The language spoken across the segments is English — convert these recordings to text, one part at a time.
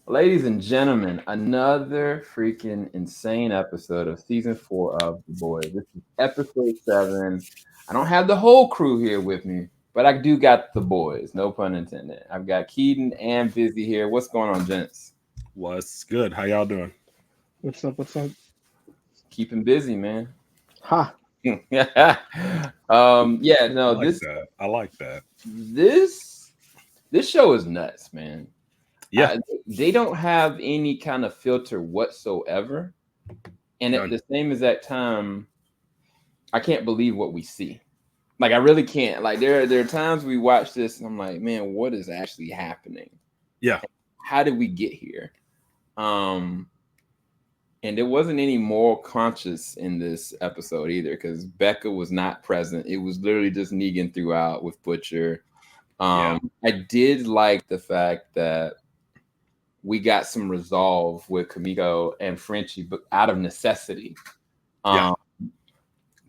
Ladies and gentlemen, another freaking insane episode of season 4 of The Boys. This is episode 7. I don't have the whole crew here with me, but I do got the boys, no pun intended. I've got Keaton and Busy here. What's going on, gents? What's good? How y'all doing? What's up? What's up? Keeping busy, man. Ha! Yeah, I no, like this that. I like that. this this show is nuts, man. Yeah. They don't have any kind of filter whatsoever. And at None. the same exact time, I can't believe what we see. Like I really can't. Like there are times we watch this and I'm like, man, what is actually happening? Yeah. How did we get here? Um, and there wasn't any moral conscience in this episode either, because Becca was not present. It was literally just Negan throughout with Butcher. Yeah. I did like the fact that we got some resolve with Kamiko and Frenchie, but out of necessity. Yeah.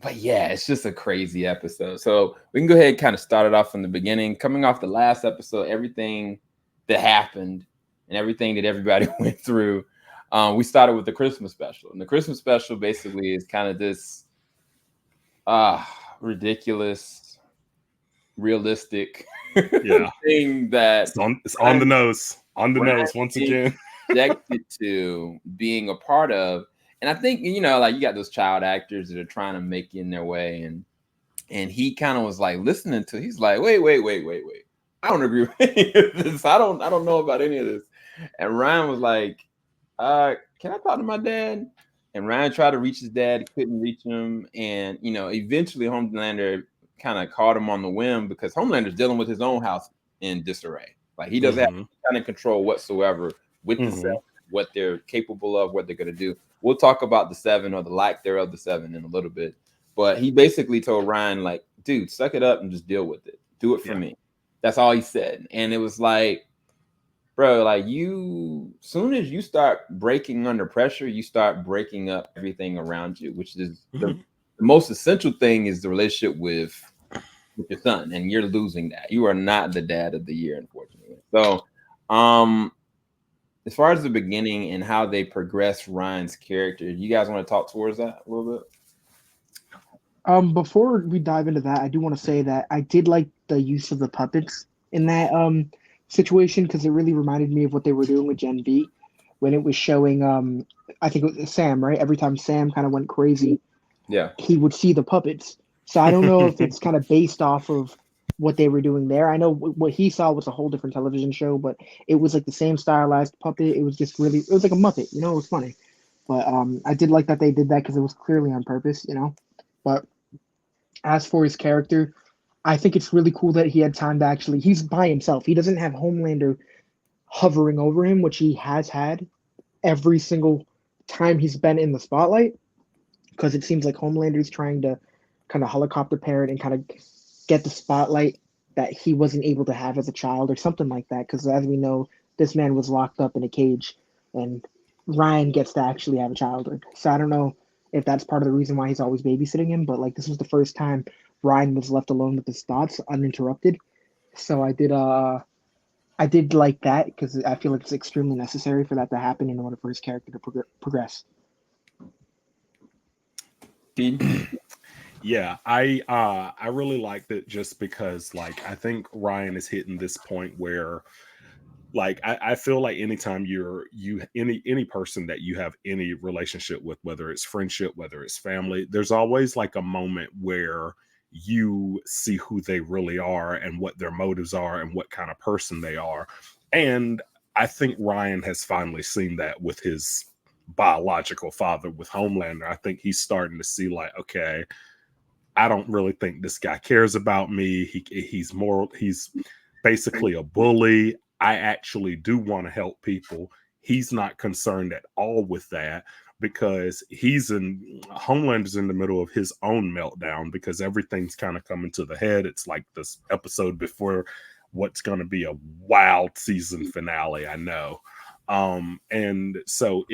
But yeah, it's just a crazy episode. So we can go ahead and kind of start it off from the beginning. Coming off the last episode, everything that happened and everything that everybody went through, we started with the Christmas special. And the Christmas special basically is kind of this ridiculous, realistic Yeah. thing that It's on the nose. On the nose once again. Subjected to being a part of. And I think, like you got those child actors that are trying to make in their way, and he kind of was like listening to. He's like, wait. I don't agree with any of this. I don't know about any of this. And Ryan was like, can I talk to my dad? And Ryan tried to reach his dad, couldn't reach him, and eventually Homelander kind of caught him on the whim because Homelander's dealing with his own house in disarray. Like he doesn't have any kind of control whatsoever with the Seven, what they're capable of, what they're going to do. We'll talk about the Seven or the lack thereof the Seven in a little bit. But he basically told Ryan, like, dude, suck it up and just deal with it. Do it for me. That's all he said. And it was like, bro, like soon as you start breaking under pressure, you start breaking up everything around you, which is the most essential thing is the relationship with your son, and you're losing that. You are not the dad of the year, unfortunately. So, as far as the beginning and how they progress Ryan's character, you guys want to talk towards that a little bit? Before we dive into that, I do want to say that I did like the use of the puppets in that situation because it really reminded me of what they were doing with Gen V when it was showing I think it was Sam, right? Every time Sam kind of went crazy, Yeah, he would see the puppets. So I don't know if it's kind of based off of what they were doing there. I know what he saw was a whole different television show, but it was like the same stylized puppet. It was just really, it was like a Muppet, it was funny. But I did like that they did that because it was clearly on purpose. But as for his character, I think it's really cool that he had time to actually, he's by himself. He doesn't have Homelander hovering over him, which he has had every single time he's been in the spotlight, because it seems like Homelander's trying to kind of helicopter parent and kind of get the spotlight that he wasn't able to have as a child or something like that. Because as we know, this man was locked up in a cage, and Ryan gets to actually have a childhood. So I don't know if that's part of the reason why he's always babysitting him, but like this was the first time Ryan was left alone with his thoughts uninterrupted. So I did like that because I feel like it's extremely necessary for that to happen in order for his character to progress. Yeah, I really liked it just because like I think Ryan is hitting this point where like I feel like anytime any person that you have any relationship with, whether it's friendship, whether it's family, there's always like a moment where you see who they really are and what their motives are and what kind of person they are. And I think Ryan has finally seen that with his biological father with Homelander. I think he's starting to see like, okay, I don't really think this guy cares about me. He's basically a bully. I actually do want to help people. He's not concerned at all with that because Homelander's in the middle of his own meltdown because everything's kind of coming to the head. It's like this episode before what's going to be a wild season finale, I know. And so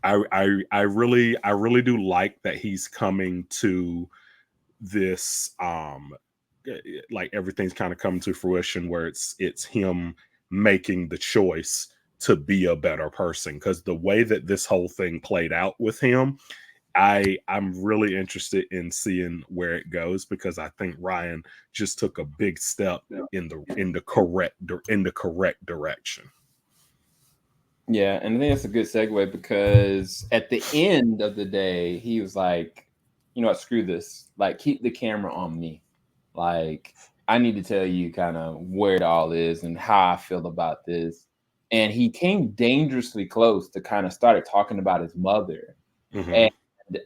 I really do like that he's coming to this like everything's kind of coming to fruition where it's him making the choice to be a better person, because the way that this whole thing played out with him, I'm really interested in seeing where it goes, because I think Ryan just took a big step in the correct direction. Yeah, and I think that's a good segue, because at the end of the day, he was like, you know what, screw this. Like, keep the camera on me. Like, I need to tell you kind of where it all is and how I feel about this. And he came dangerously close to kind of started talking about his mother. Mm-hmm. And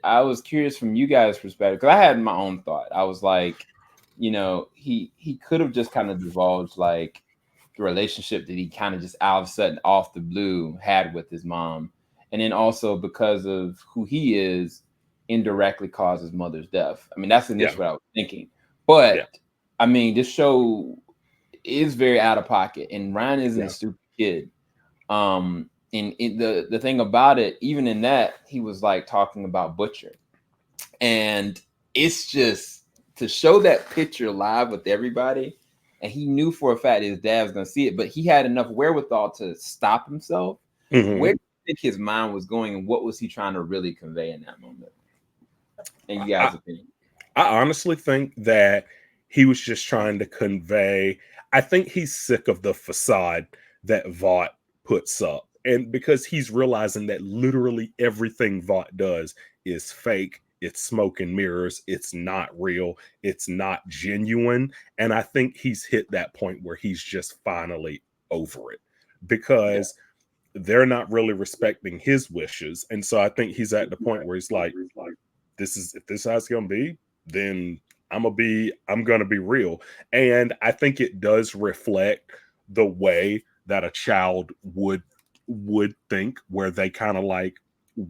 I was curious from you guys' perspective, because I had my own thought. I was like, you know, he could have just kind of divulged like the relationship that he kind of just all of a sudden off the blue had with his mom. And then also because of who he is, indirectly caused his mother's death. I mean, that's initially what I was thinking. But I mean, this show is very out of pocket, and Ryan isn't a stupid kid. And the thing about it, even in that, he was like talking about Butcher, and it's just to show that picture live with everybody. And he knew for a fact his dad was going to see it, but he had enough wherewithal to stop himself. Mm-hmm. Where do you think his mind was going, and what was he trying to really convey in that moment? And you guys' opinion? I honestly think that he was just trying to convey, I think he's sick of the facade that Vought puts up. And because he's realizing that literally everything Vought does is fake, it's smoke and mirrors, it's not real, it's not genuine. And I think he's hit that point where he's just finally over it, because they're not really respecting his wishes. And so I think he's at the point where he's like, if this is how it's gonna be, then I'm gonna be real. And I think it does reflect the way that a child would think, where they kind of like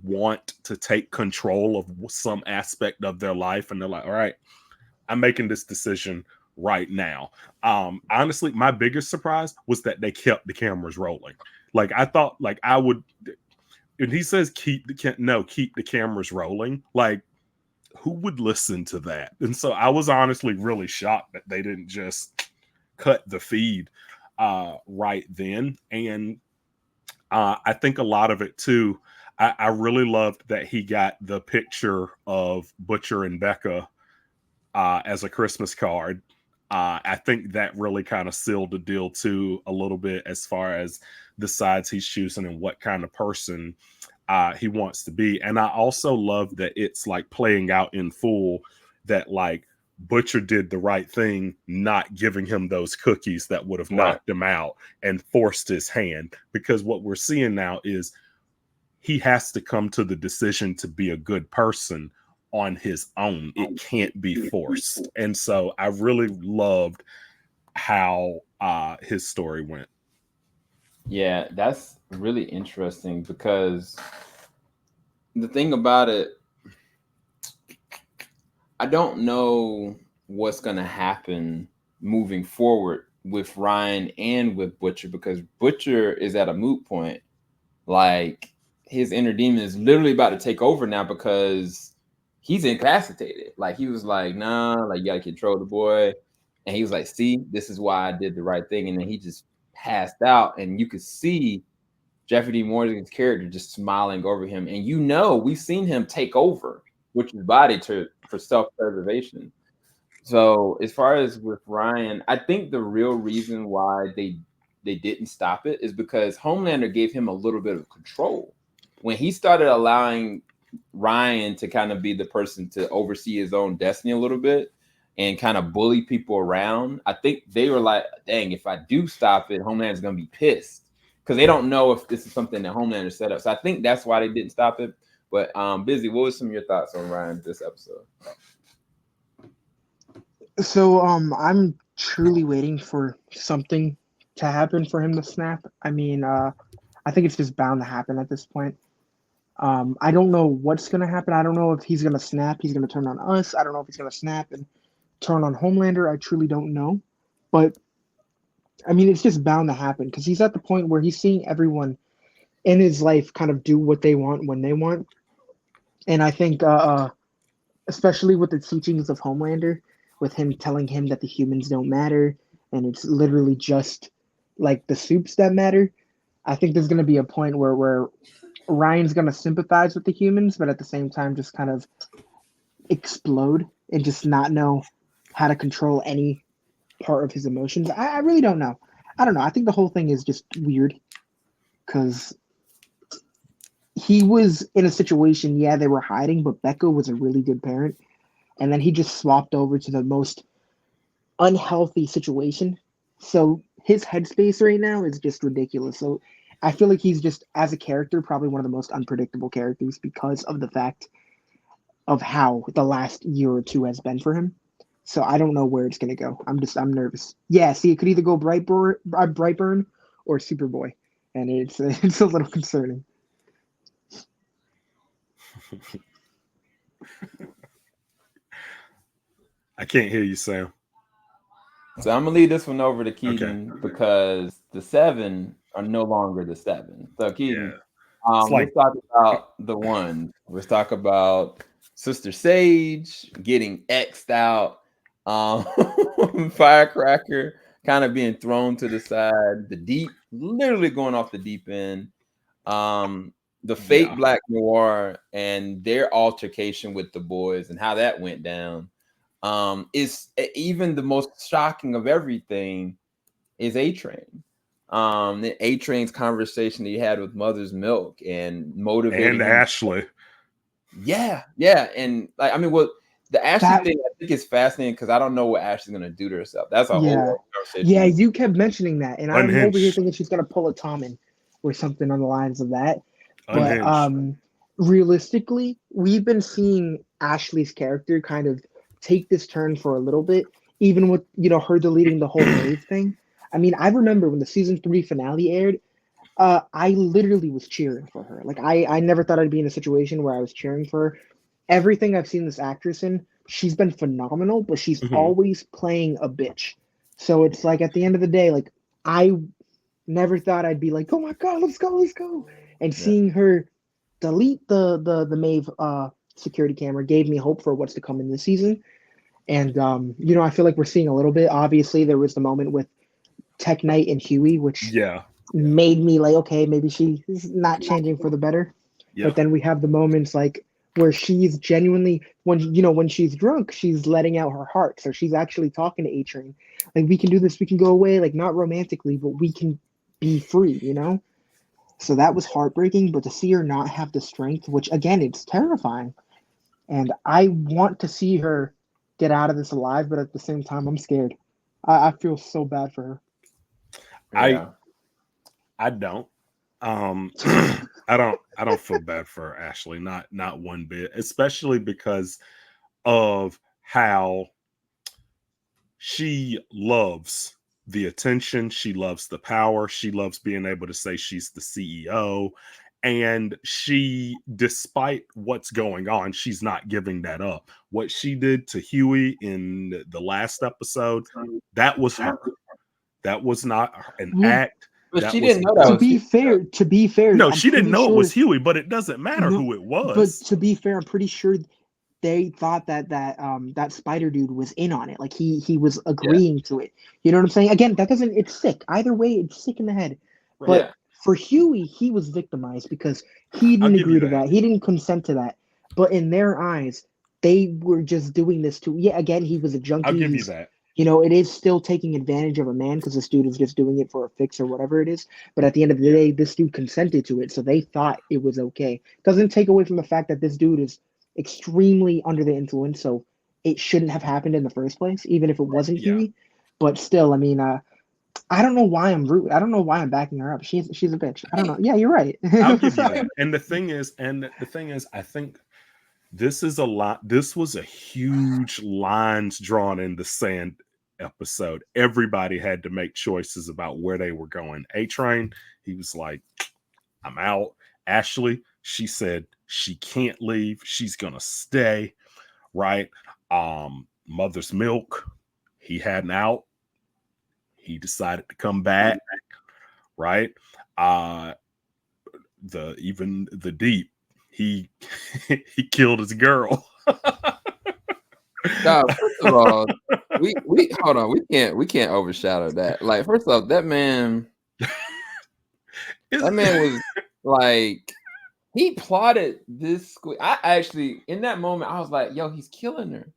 want to take control of some aspect of their life, and they're like, all right, I'm making this decision right now. Honestly, my biggest surprise was that they kept the cameras rolling. Like, I thought, like, I would, and he says keep the cameras rolling, like, who would listen to that? And so I was honestly really shocked that they didn't just cut the feed right then. And I think a lot of it too, I really loved that he got the picture of Butcher and Becca as a Christmas card. I think that really kind of sealed the deal too, a little bit, as far as the sides he's choosing and what kind of person he wants to be. And I also love that it's like playing out in full that like Butcher did the right thing, not giving him those cookies that would have knocked him out and forced his hand. Because what we're seeing now is he has to come to the decision to be a good person on his own. It can't be forced. And so I really loved how his story went. Yeah, that's really interesting, because the thing about it, I don't know what's going to happen moving forward with Ryan and with Butcher, because Butcher is at a moot point. Like, his inner demon is literally about to take over now, because he's incapacitated. Like, he was like, nah, like, you got to control the boy. And he was like, see, this is why I did the right thing. And then he just passed out, and you could see Jeffrey D. Morgan's character just smiling over him. And you know, we've seen him take over Butcher's body for self-preservation. So as far as with Ryan, I think the real reason why they didn't stop it is because Homelander gave him a little bit of control. When he started allowing Ryan to kind of be the person to oversee his own destiny a little bit and kind of bully people around, I think they were like, dang, if I do stop it, Homelander's going to be pissed, because they don't know if this is something that Homelander set up. So I think that's why they didn't stop it. But Busy, what was some of your thoughts on Ryan this episode? So I'm truly waiting for something to happen for him to snap. I mean, I think it's just bound to happen at this point. I don't know what's gonna happen. I don't know if he's gonna snap, he's gonna turn on us. I don't know if he's gonna snap and turn on Homelander. I truly don't know. But I mean, it's just bound to happen, because he's at the point where he's seeing everyone in his life kind of do what they want when they want. And I think, especially with the teachings of Homelander, with him telling him that the humans don't matter and it's literally just like the soups that matter, I think there's going to be a point where Ryan's going to sympathize with the humans, but at the same time just kind of explode and just not know how to control any part of his emotions. I really don't know. I don't know. I think the whole thing is just weird because he was in a situation, yeah, they were hiding, but Becca was a really good parent. And then he just swapped over to the most unhealthy situation. So his headspace right now is just ridiculous. So I feel like he's just, as a character, probably one of the most unpredictable characters because of the fact of how the last year or two has been for him. So I don't know where it's gonna go. I'm nervous. Yeah, see, it could either go Brightburn or Superboy, and it's it's a little concerning. I can't hear you, Sam. So I'm gonna leave this one over to Keaton because the 7 are no longer the 7. So Keaton, let's talk about the one. Let's talk about Sister Sage getting X'd out, Firecracker kind of being thrown to the side, the Deep literally going off the deep end, the fake Black Noir and their altercation with the boys and how that went down. Is even the most shocking of everything is A-Train. The A-Train's conversation that he had with Mother's Milk and motivating and Ashley. Yeah. And like, I mean, well, the Ashley thing I think is fascinating because I don't know what Ashley's gonna do to herself. That's a whole conversation. Yeah, you kept mentioning that, and I'm over here thinking she's gonna pull a Tommen or something on the lines of that. But realistically, we've been seeing Ashley's character kind of take this turn for a little bit, even with her deleting the whole Maeve thing. I mean, I remember when the season 3 finale aired, I literally was cheering for her. Like I never thought I'd be in a situation where I was cheering for her. Everything I've seen this actress in, she's been phenomenal, but she's always playing a bitch. So it's like at the end of the day, like I never thought I'd be like, oh my god, let's go. And seeing her delete the Maeve security camera gave me hope for what's to come in this season. And I feel like we're seeing a little bit. Obviously, there was the moment with Tech Knight and Huey, which made me like, okay, maybe she's not changing for the better. But then we have the moments like where she's genuinely, when she's drunk, she's letting out her heart. So she's actually talking to A-Train. Like, we can do this, we can go away, like not romantically, but we can be free, So that was heartbreaking, but to see her not have the strength, which again, it's terrifying. And I want to see her get out of this alive, but at the same time, I'm scared. I feel so bad for her. I don't. I don't feel bad for Ashley, not one bit, especially because of how she loves the attention, she loves the power, she loves being able to say she's the CEO, and she, despite what's going on, she's not giving that up. What she did to Huey in the last episode, that was her. That was not an act. But she didn't know that. To be fair, no, she didn't know it was Huey, but it doesn't matter who it was. But to be fair, I'm pretty sure they thought that spider dude was in on it. Like he was agreeing to it. You know what I'm saying? Again, it's sick. Either way, it's sick in the head. But for Huey, he was victimized because he didn't agree to that. He didn't consent to that. But in their eyes, they were just doing this to. Yeah, again, he was a junkie. I'll give you that. It is still taking advantage of a man because this dude is just doing it for a fix or whatever it is. But at the end of the day, this dude consented to it, so they thought it was okay. Doesn't take away from the fact that this dude is extremely under the influence, so it shouldn't have happened in the first place, even if it wasn't Huey. But still, I mean, I don't know why I'm rude. I don't know why I'm backing her up. She's a bitch. I don't know. Yeah, you're right. I'll give you that. And the thing is, I think this was a huge lines drawn in the sand episode. Everybody had to make choices about where they were going. A-Train, he was like, I'm out. Ashley, she said she can't leave. She's gonna stay, right? Mother's Milk, he had an out. He decided to come back, right? The Deep, he he killed his girl. God, first of all, we hold on. We can't overshadow that. Like, first off, that man, That man was like, he plotted this squid. I actually, in that moment, I was like, yo, he's killing her.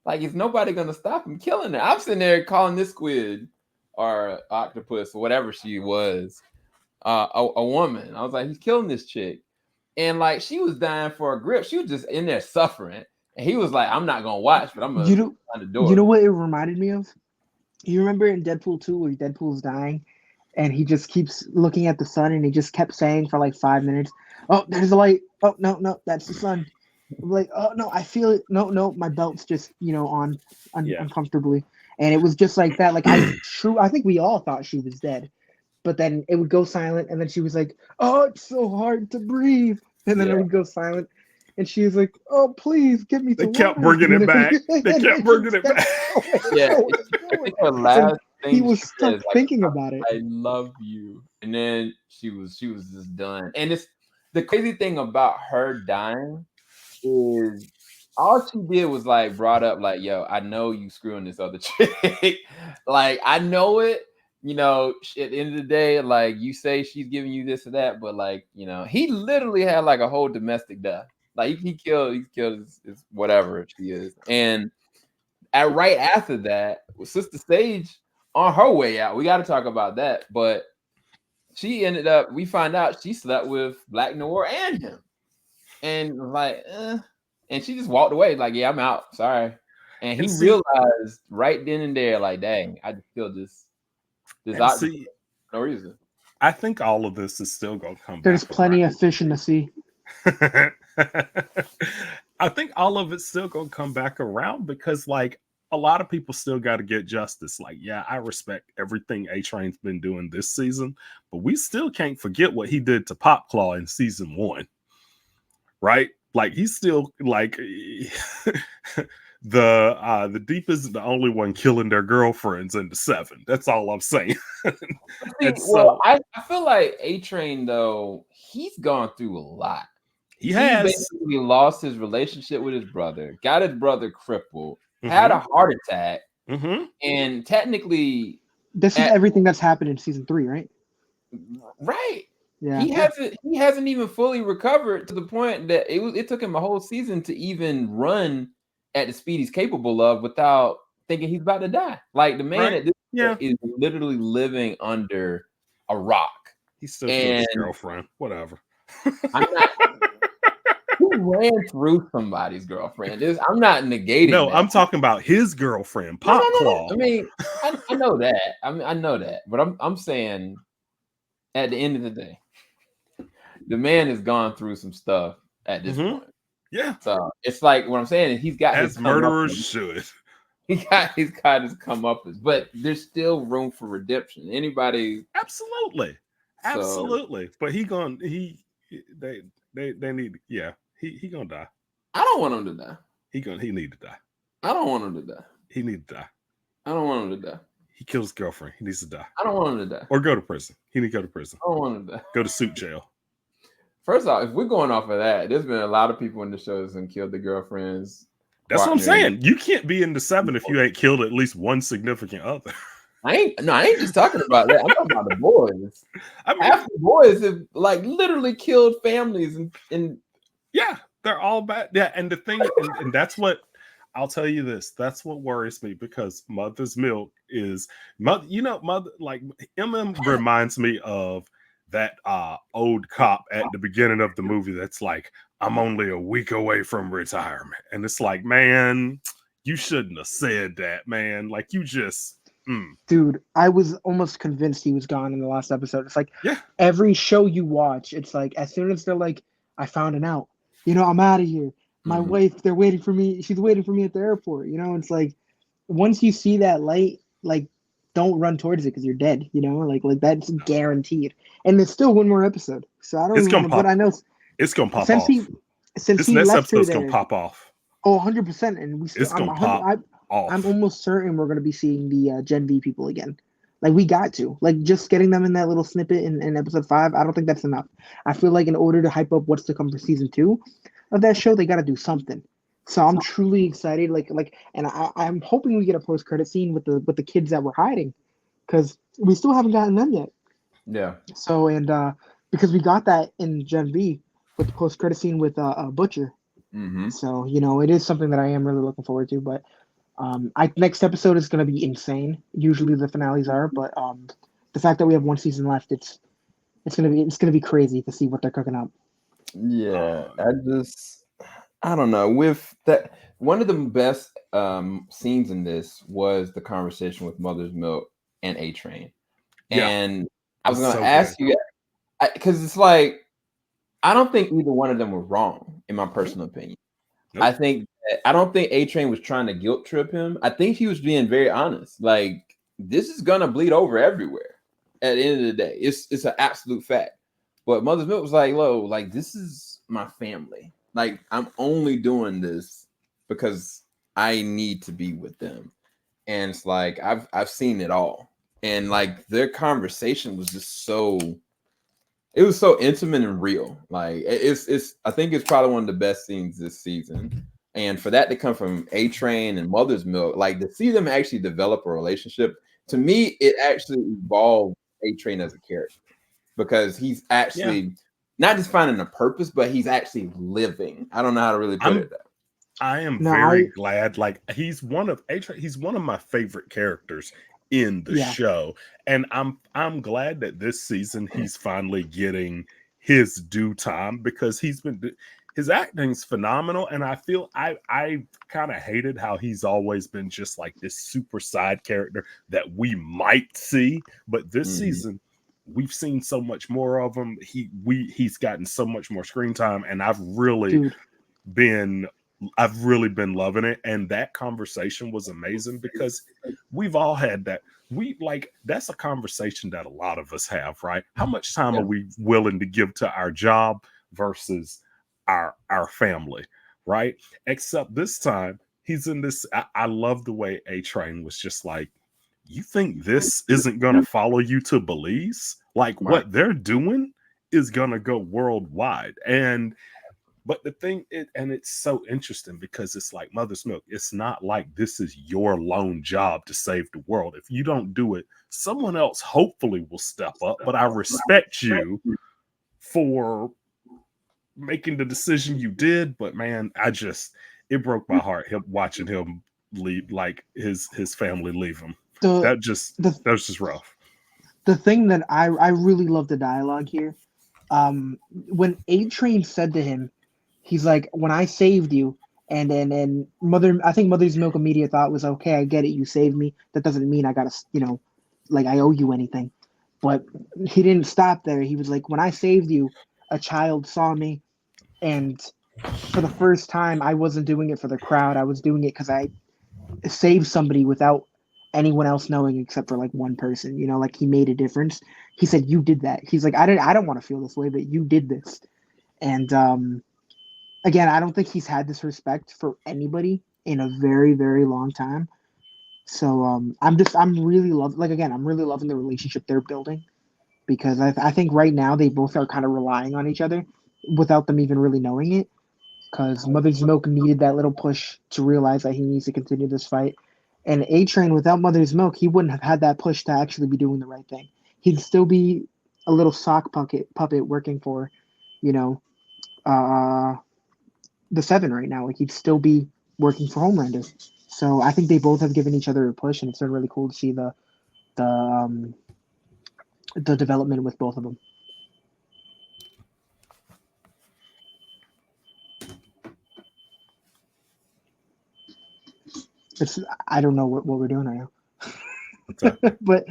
Like, is nobody gonna stop him killing her? I'm sitting there calling this squid or octopus or whatever she was, a woman. I was like, he's killing this chick. And like, she was dying for a grip. She was just in there suffering. And he was like, I'm not gonna watch, but I'm gonna find the door. You know what it reminded me of? You remember in Deadpool 2 where Deadpool's dying and he just keeps looking at the sun and he just kept saying for like 5 minutes, oh, there's the light. Oh, no, that's the sun. I'm like, oh, no, I feel it. No, my belt's just, on uncomfortably. And it was just like that. Like, I think we all thought she was dead. But then it would go silent and then she was like, oh, it's so hard to breathe. And then it would go silent. And she was like, "Oh, please give me." They kept bringing it back. They kept bringing it back. Yeah, her last thing he was stuck thinking about it. I love you, and then she was just done. And it's the crazy thing about her dying is all she did was like brought up like, "Yo, I know you screwing this other chick. Like, I know it." At the end of the day, like, you say she's giving you this or that, but like, he literally had like a whole domestic death. Like, he killed his whatever she is. And right after that, Sister Sage on her way out, we got to talk about that. But she ended up, we find out she slept with Black Noir and him. And like, and she just walked away like, yeah, I'm out. Sorry. And he realized right then and there, like, dang, I just feel this no reason. I think all of this is still going to come back. There's plenty of fish in the sea. I think all of it's still going to come back around because, like, a lot of people still got to get justice. Like, yeah, I respect everything A-Train's been doing this season, but we still can't forget what he did to Popclaw in season 1, right? Like, he's still like the Deep isn't the only one killing their girlfriends in the 7. That's all I'm saying. I feel like A-Train, though, he's gone through a lot. He basically lost his relationship with his brother, got his brother crippled, had a heart attack, and technically, this is everything that's happened in season 3, right? Right. Yeah. He hasn't even fully recovered to the point that it took him a whole season to even run at the speed he's capable of without thinking he's about to die. Like, the man at this point is literally living under a rock. He's still his girlfriend. Whatever. I'm not. He ran through somebody's girlfriend. I'm not negating. No, that. I'm talking about his girlfriend, Popclaw. No. I mean, I know that. I know that, but I'm saying, at the end of the day, the man has gone through some stuff at this point. Yeah. So it's like, what I'm saying is he's got as murderers should. He's got his comeuppance, but there's still room for redemption. Anybody? Absolutely. But they need. Yeah. He gonna die. I don't want him to die. He need to die. I don't want him to die. He need to die. I don't want him to die. He killed his girlfriend. He needs to die. I don't want him to die. Or go to prison. He need to go to prison. I don't want him to die. Go to suit jail. First off, if we're going off of that, there's been a lot of people in the shows and killed their girlfriends. That's what I'm saying. You can't be in the 7 if you ain't killed at least one significant other. I ain't just talking about that. I'm talking about the boys. I mean, half the boys have like literally killed families and yeah, they're all bad. Yeah, and the thing, and that's what I'll tell you this. That's what worries me because Mother's Milk is mother. Like reminds me of that old cop at the beginning of the movie. That's like, I'm only a week away from retirement, and it's like, man, you shouldn't have said that, man. Like, you just. Dude, I was almost convinced he was gone in the last episode. It's like every show you watch, it's like as soon as they're like, I found an out. I'm out of here. My wife, they're waiting for me. She's waiting for me at the airport. It's like once you see that light, like don't run towards it because you're dead. Like that's guaranteed. And there's still one more episode, so I don't know. But I know it's gonna pop since off. Since this next episode's gonna pop off. Oh, 100%. And it's gonna pop off. I'm almost certain we're gonna be seeing the Gen V people again. Like, we got to. Like, just getting them in that little snippet in episode 5, I don't think that's enough. I feel like in order to hype up what's to come for season 2 of that show, they got to do something. So I'm truly excited. And I'm hoping we get a post-credit scene with the kids that were hiding, because we still haven't gotten them yet. Yeah. So, and because we got that in Gen V with the post credit scene with Butcher. Mm-hmm. So it is something that I am really looking forward to. But next episode is going to be insane. Usually the finales are, but the fact that we have one season left, it's gonna be crazy to see what they're cooking up. Yeah, I don't know. With that, one of the best scenes in this was the conversation with Mother's Milk and A Train. Yeah, And I was it's going so to ask good. you, because it's like, I don't think either one of them were wrong, in my personal opinion. Nope. I don't think A Train was trying to guilt trip him. I think he was being very honest. Like, this is gonna bleed over everywhere. At the end of the day, it's an absolute fact. But Mother's Milk was like, "Lo, like this is my family. Like I'm only doing this because I need to be with them." And it's like I've seen it all, and like their conversation was just it was so intimate and real. Like it's I think it's probably one of the best scenes this season. And for that to come from A Train and Mother's Milk, like to see them actually develop a relationship, to me, it actually evolved A Train as a character because he's actually not just finding a purpose, but he's actually living. I don't know how to really put it. I am No, very glad. Like he's one of my favorite characters in the show, and I'm glad that this season he's finally getting his due time because his acting's phenomenal, and I feel I kind of hated how he's always been just like this super side character that we might see, but this season we've seen so much more of him. He's gotten so much more screen time, and I've really been loving it. And that conversation was amazing because we've all had that. That's a conversation that a lot of us have, right? How much time are we willing to give to our job versus our family, right? Except this time he's in this. I love the way A Train was just like, you think this isn't going to follow you to Belize? Like what they're doing is going to go worldwide. But the thing, it's so interesting because it's like Mother's Milk. It's not like this is your lone job to save the world. If you don't do it, someone else hopefully will step up. But I respect you for making the decision you did. But man, it broke my heart watching him leave, like his family leave him. That was just rough. The thing that I really love the dialogue here, when A Train said to him, he's like, when I saved you, and then I think Mother's Milk immediate thought was, okay, I get it, you saved me. That doesn't mean I gotta, like I owe you anything. But he didn't stop there. He was like, when I saved you, a child saw me, and for the first time, I wasn't doing it for the crowd. I was doing it because I saved somebody without anyone else knowing except for like one person. Like he made a difference. He said, "You did that." He's like, I don't want to feel this way, but you did this." And again, I don't think he's had this respect for anybody in a very, very long time. So I'm really I'm really loving the relationship they're building because I think right now they both are kind of relying on each other without them even really knowing it. Because Mother's Milk needed that little push to realize that he needs to continue this fight. And A Train, without Mother's Milk, he wouldn't have had that push to actually be doing the right thing. He'd still be a little sock puppet working for, the Seven right now. Like he'd still be working for Homelander. So I think they both have given each other a push, and it's been really cool to see the development with both of them. I don't know what we're doing right now. But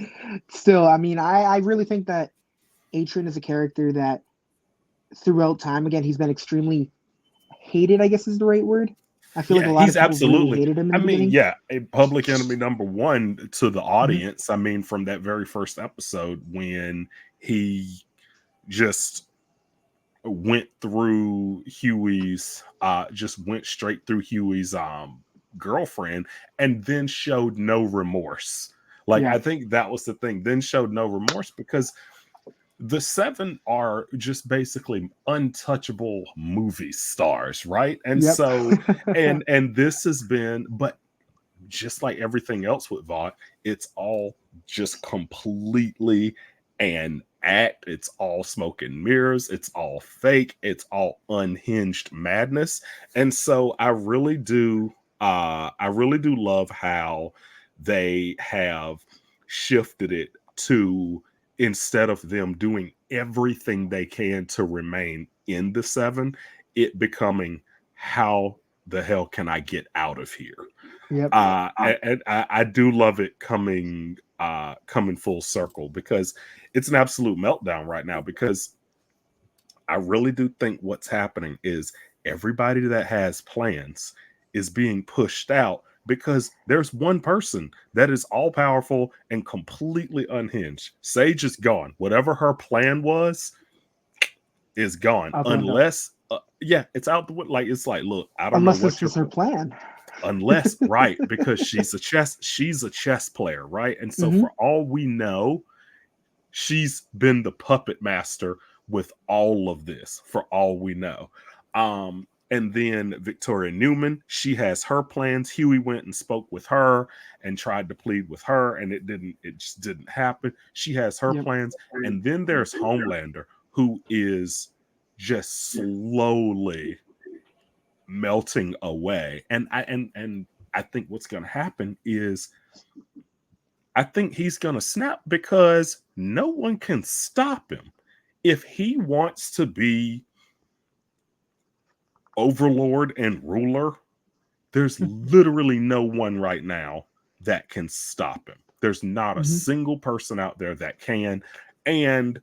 still, I mean, I really think that A Train is a character that throughout time, again, he's been extremely hated, I guess is the right word. I feel like a lot of people really hated him in the beginning. A public enemy number one to the audience. Mm-hmm. I mean, from that very first episode when he just went through Huey's, went straight through Huey's girlfriend and then showed no remorse. I think that was the thing. Then showed no remorse because the Seven are just basically untouchable movie stars, right? And so, and this has been, but just like everything else with Vought, it's all just completely and act. It's all smoke and mirrors. It's all fake. It's all unhinged madness. And so I really do love how they have shifted it to, instead of them doing everything they can to remain in the 7, it becoming, how the hell can I get out of here? Yep. And I do love it coming full circle, because it's an absolute meltdown right now, because I really do think what's happening is everybody that has plans is being pushed out, because there's one person that is all powerful and completely unhinged. Sage is gone. Whatever her plan was is gone. Unless it's out the like, it's like, look, I don't know what this was her plan. Unless, right, because she's a chess player, right? And so for all we know, she's been the puppet master with all of this, for all we know. And then Victoria Newman, she has her plans. Huey went and spoke with her and tried to plead with her, and it just didn't happen. She has her plans. And then there's Homelander, who is just slowly melting away. And I think what's going to happen is, I think he's going to snap, because no one can stop him. If he wants to be overlord and ruler, there's literally no one right now that can stop him. There's not a single person out there that can. And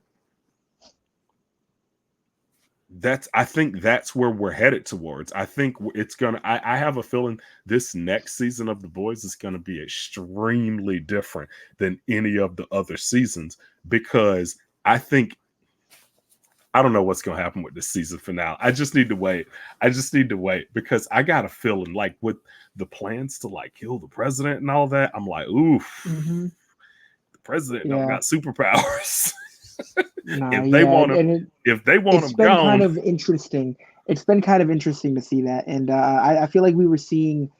I think that's where we're headed towards. I think it's gonna, I have a feeling this next season of The Boys is going to be extremely different than any of the other seasons, because I don't know what's going to happen with this season finale. I just need to wait. Because I got a feeling, like, with the plans to like kill the president and all that, I'm like, oof, the president don't got superpowers. If they want him gone. Kind of interesting. It's been kind of interesting to see that. And I feel like we were seeing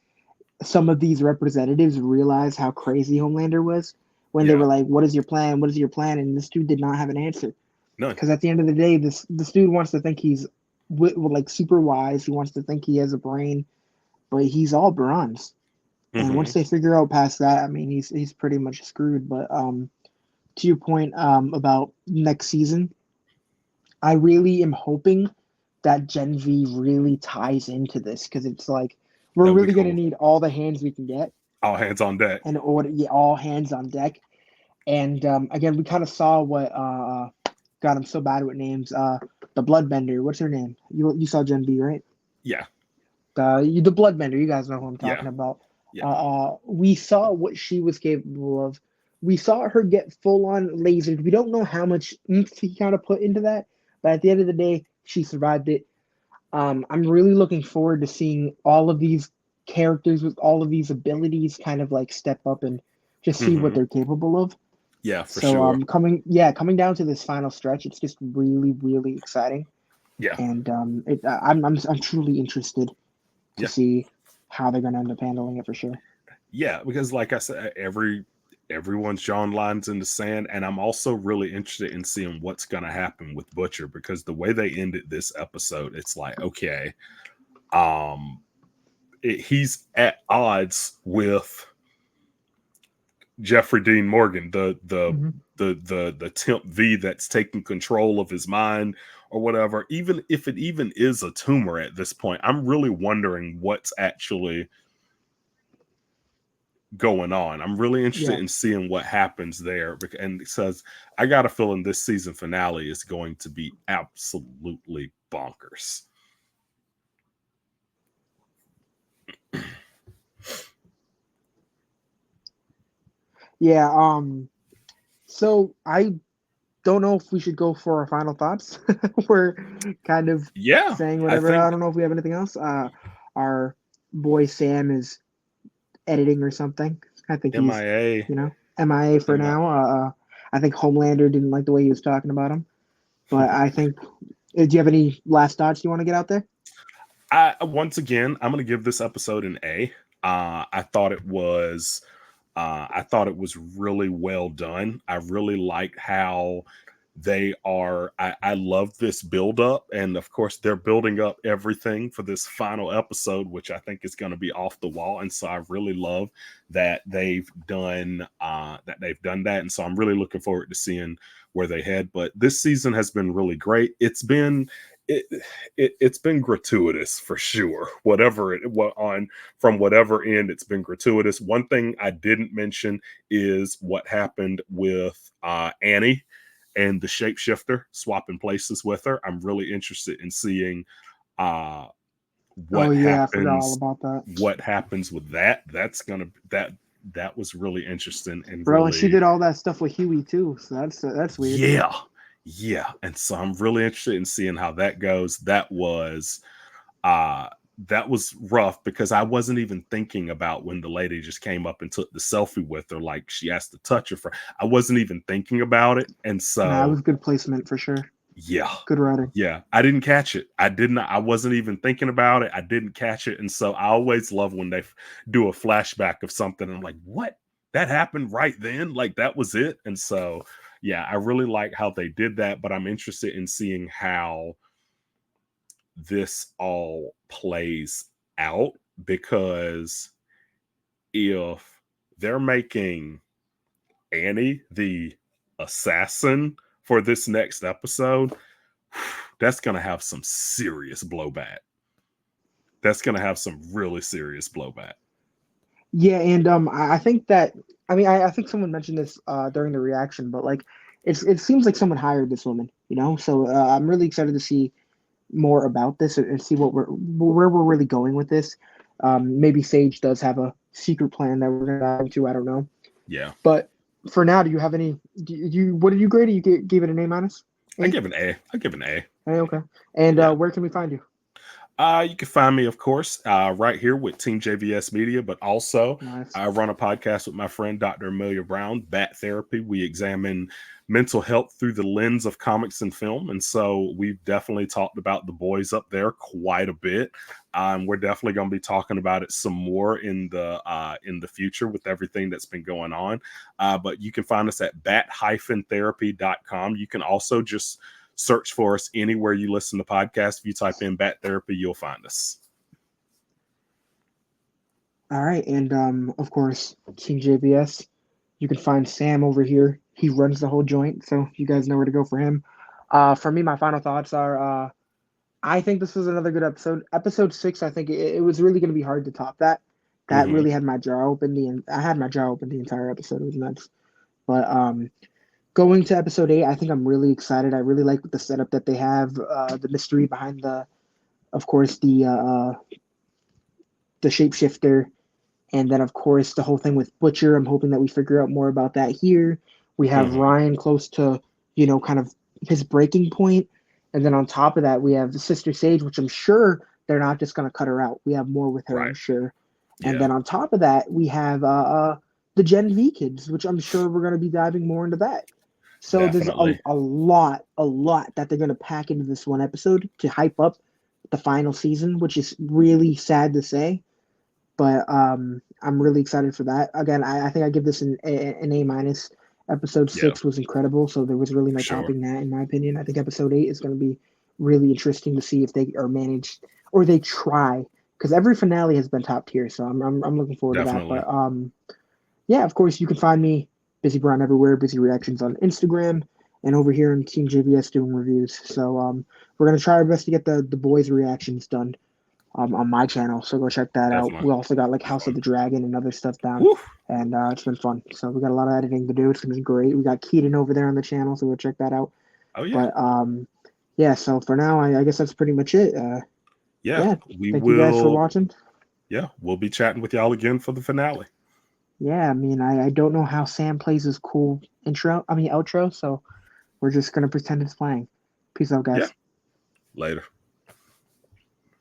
some of these representatives realize how crazy Homelander was when they were like, what is your plan? What is your plan? And this dude did not have an answer. None. Because at the end of the day, this dude wants to think he's like super wise. He wants to think he has a brain, but he's all bronze. And once they figure out past that, I mean, he's pretty much screwed. But to your point about next season, I really am hoping that Gen V really ties into this, because it's like, we're really going to need all the hands we can get. All hands on deck. And all hands on deck. And again, we kind of saw what God, I'm so bad with names. The Bloodbender. What's her name? You saw Gen V, right? Yeah. The Bloodbender. You guys know who I'm talking about. Yeah. We saw what she was capable of. We saw her get full on lasered. We don't know how much oomph he kind of put into that, but at the end of the day, she survived it. I'm really looking forward to seeing all of these characters with all of these abilities kind of like step up and just see what they're capable of. Yeah, for sure. Coming down to this final stretch, it's just really, really exciting. Yeah. And I'm truly interested to see how they're going to end up handling it, for sure. Yeah, because like I said, everyone's drawn lines in the sand, and I'm also really interested in seeing what's going to happen with Butcher, because the way they ended this episode, it's like, okay, he's at odds with Jeffrey Dean Morgan, the temp V that's taking control of his mind or whatever. Even if it even is a tumor at this point, I'm really wondering what's actually going on. I'm really interested in seeing what happens there. And it says, I got a feeling this season finale is going to be absolutely bonkers. Yeah, so I don't know if we should go for our final thoughts. We're kind of saying whatever. I don't know if we have anything else. Our boy Sam is editing or something. I think MIA. He's, MIA for now. I think Homelander didn't like the way he was talking about him. But I think, do you have any last thoughts you want to get out there? Once again, I'm going to give this episode an A. I thought it was really well done. I really liked how They are, I love this build up. And of course, they're building up everything for this final episode, which I think is going to be off the wall. And so I really love that they've done that. And so I'm really looking forward to seeing where they head. But this season has been really great. It's been gratuitous for sure. From whatever end, it's been gratuitous. One thing I didn't mention is what happened with Annie and the shapeshifter swapping places with her. I'm really interested in seeing what I forgot all about that. What happens with that. That was really interesting. And bro, and she did all that stuff with Huey too. So that's weird. Yeah. And so I'm really interested in seeing how that goes. That was rough because I wasn't even thinking about when the lady just came up and took the selfie with her, like she asked to touch her. I wasn't even thinking about it. And so that was good placement for sure. Yeah. Good writing. Yeah. I didn't catch it. I wasn't even thinking about it. I didn't catch it. And so I always love when they do a flashback of something. I'm like, what? That happened right then? Like that was it? And so, yeah, I really like how they did that, but I'm interested in seeing how this all plays out, because if they're making Annie the assassin for this next episode, that's going to have some serious blowback. That's going to have some really serious blowback. Yeah, and I think that, I think someone mentioned this during the reaction, but like it seems like someone hired this woman, you know. So I'm really excited to see more about this and see where we're really going with this. Maybe Sage does have a secret plan that we're gonna dive into. I don't know. Yeah. But for now, do you have any? What did you grade it? You gave it an A-? I give an A. Hey, okay. And where can we find you? You can find me, of course, right here with TeamJVS Media, but also I run a podcast with my friend, Dr. Amelia Brown, Bat Therapy. We examine mental health through the lens of comics and film. And so we've definitely talked about The Boys up there quite a bit. We're definitely going to be talking about it some more in the future with everything that's been going on. But you can find us at bat-therapy.com. You can also just search for us anywhere you listen to podcasts. If you type in Bat Therapy, you'll find us. All right. And of course, TeamJVS. You can find Sam over here. He runs the whole joint, so you guys know where to go for him. For me, my final thoughts are I think this was another good episode. Episode 6, I think it was really going to be hard to top that. That really had my jaw open. I had my jaw open the entire episode. It was nuts. But going to episode 8, I think I'm really excited. I really like the setup that they have, the mystery behind of course, the shapeshifter, and then of course the whole thing with Butcher. I'm hoping that we figure out more about that here. We have Ryan close to, kind of his breaking point, and then on top of that we have the Sister Sage, which I'm sure they're not just going to cut her out. We have more with her, I'm sure. And then on top of that we have the Gen V kids, which I'm sure we're going to be diving more into that. So definitely. There's a lot that they're going to pack into this one episode to hype up the final season, which is really sad to say. But I'm really excited for that. Again, I think I give this an A-. Episode 6 was incredible, so there was really no topping that, in my opinion. I think episode 8 is going to be really interesting to see if they are managed, or they try, because every finale has been top tier. So I'm looking forward to that. But yeah, of course, you can find me Busy Brown everywhere, Busy Reactions on Instagram, and over here in TeamJVS doing reviews. So we're gonna try our best to get the boys' reactions done on my channel. So go check that out. We also got like House of the Dragon and other stuff down, and it's been fun. So we got a lot of editing to do. It's gonna be great. We got Keaton over there on the channel, so go check that out. Oh yeah. But yeah. So for now, I guess that's pretty much it. Thank you guys for watching. Yeah, we'll be chatting with y'all again for the finale. Yeah, I don't know how Sam plays his cool outro, so we're just going to pretend it's playing. Peace out, guys. Yeah. Later.